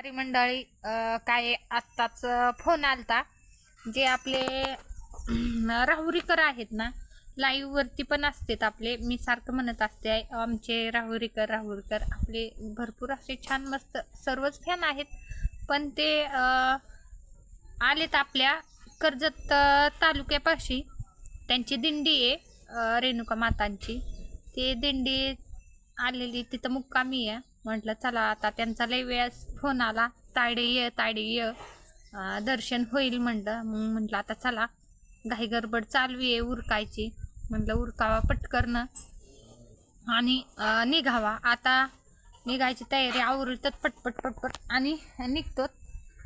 नमस्कार मंडळी. काय आत्ताच फोन आलता. जे आपले राहुरीकर आहेत ना, लाईव्ह वरती पण असतात आपले. मी सारखं म्हणत असते आमचे राहुरीकर आपले भरपूर असे छान मस्त सर्वच फॅन आहेत. पण ते आलेत आपल्या कर्जत तालुक्यापाशी. त्यांची दिंडी आहे रेणुका मातांची. ते दिंडी आलेली तिथं मुक्कामी आहे. म्हटलं चला आता त्यांचा लय वेळस फोन आला, तायडे ये दर्शन होईल म्हणलं. मग म्हटलं आता चला, घाई गडबड चालू आहे उरकायची. म्हटलं उरकावा पटकरनं आणि निघावा. आता निघायची तयारी आवरतात पटपट आणि निघतो.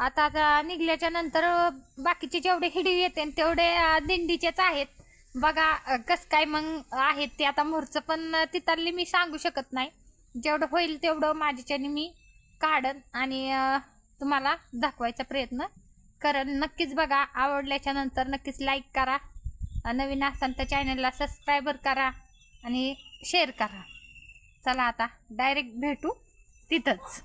आता निघल्याच्या नंतर बाकीचे जेवढे हिडीव येते तेवढे दिंडीचेच आहेत. बघा कस काय मग आहेत ते. आता मोरचं पण तिथली मी सांगू शकत नाही. जेवढं होईल तेवढं माझ्याच्याने मी काढन आणि तुम्हाला दाखवायचा प्रयत्न करेन. नक्कीच बघा. आवडल्याच्या नंतर नक्कीच लाईक करा. नवीन असाल तर चॅनलला सबस्क्राईबर करा आणि शेअर करा. चला आता डायरेक्ट भेटू तिथंच.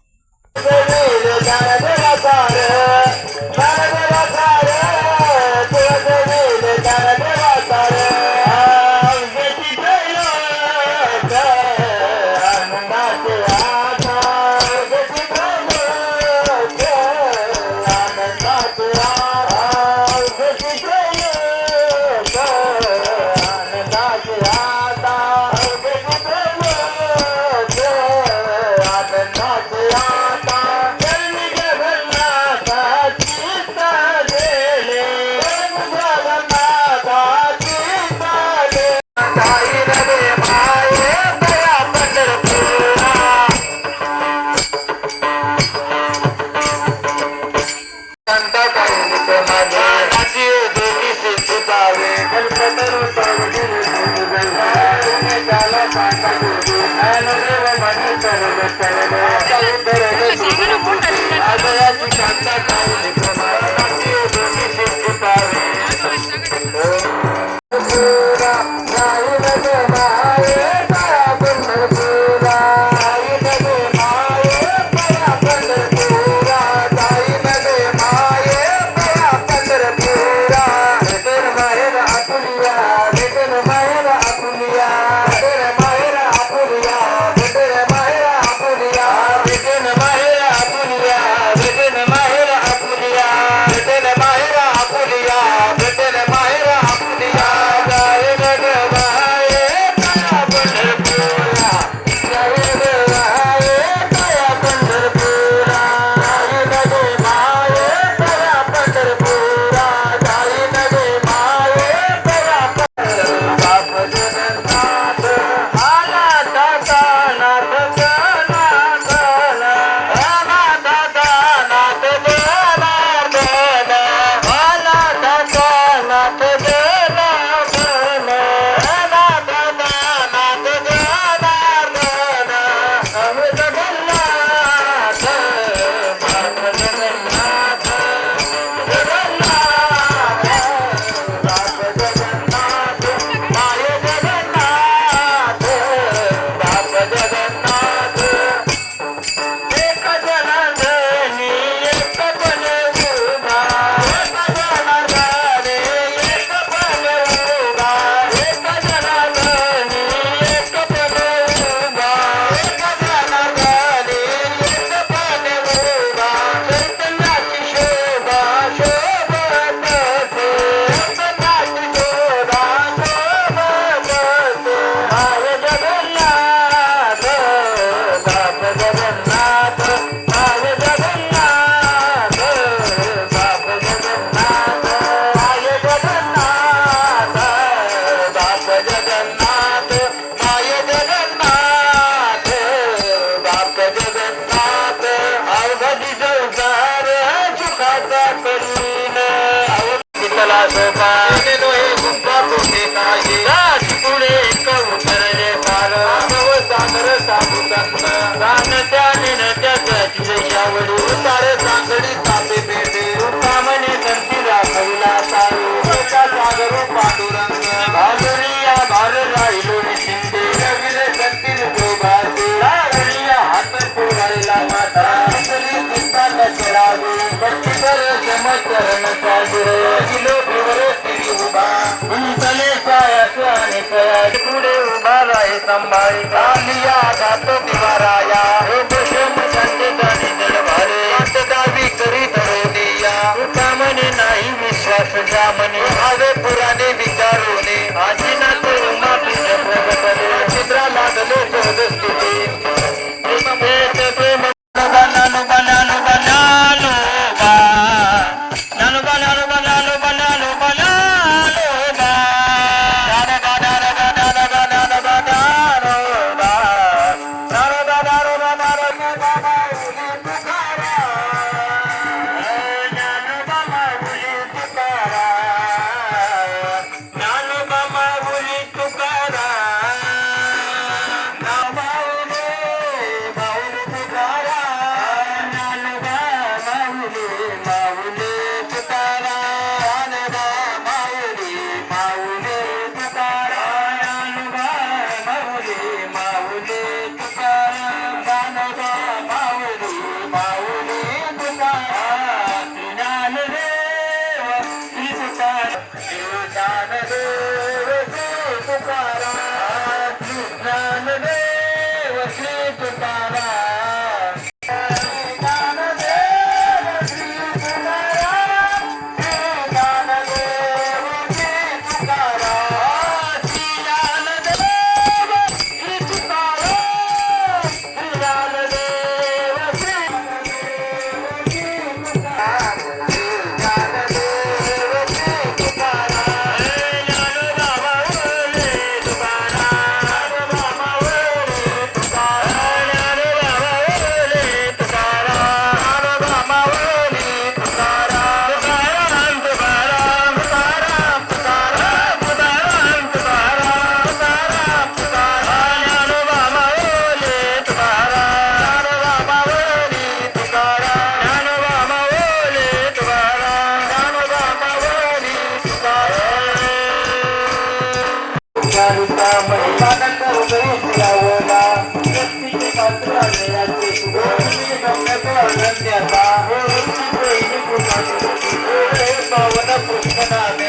लागे भक्ती कर चरण साजरे किलो उभा गुंतले सायाचे आणि कयाचे पुढे उभा राही संभाळी आलिया जातो दिवाराया हे भूषण संते जाणे जलभारे दावी करी धरोनिया तुका म्हणे नाही विश्वास जा म्हणे भावे पुराणे विचारोने आजी ना तो उमा प्रिय प्रगटले चित्रा लागले शोधस्तुती प्रेम बनालो बनालो बनालो बा नालो बनालो बनालो बनालो बनालो बा दादा दादा दादा दादा दादा बा दादा दादा दादा दादा उली तुकारा नालो बाबा उली तुकारा नालो बाबा उली तुकारा पावन पुष्पनाने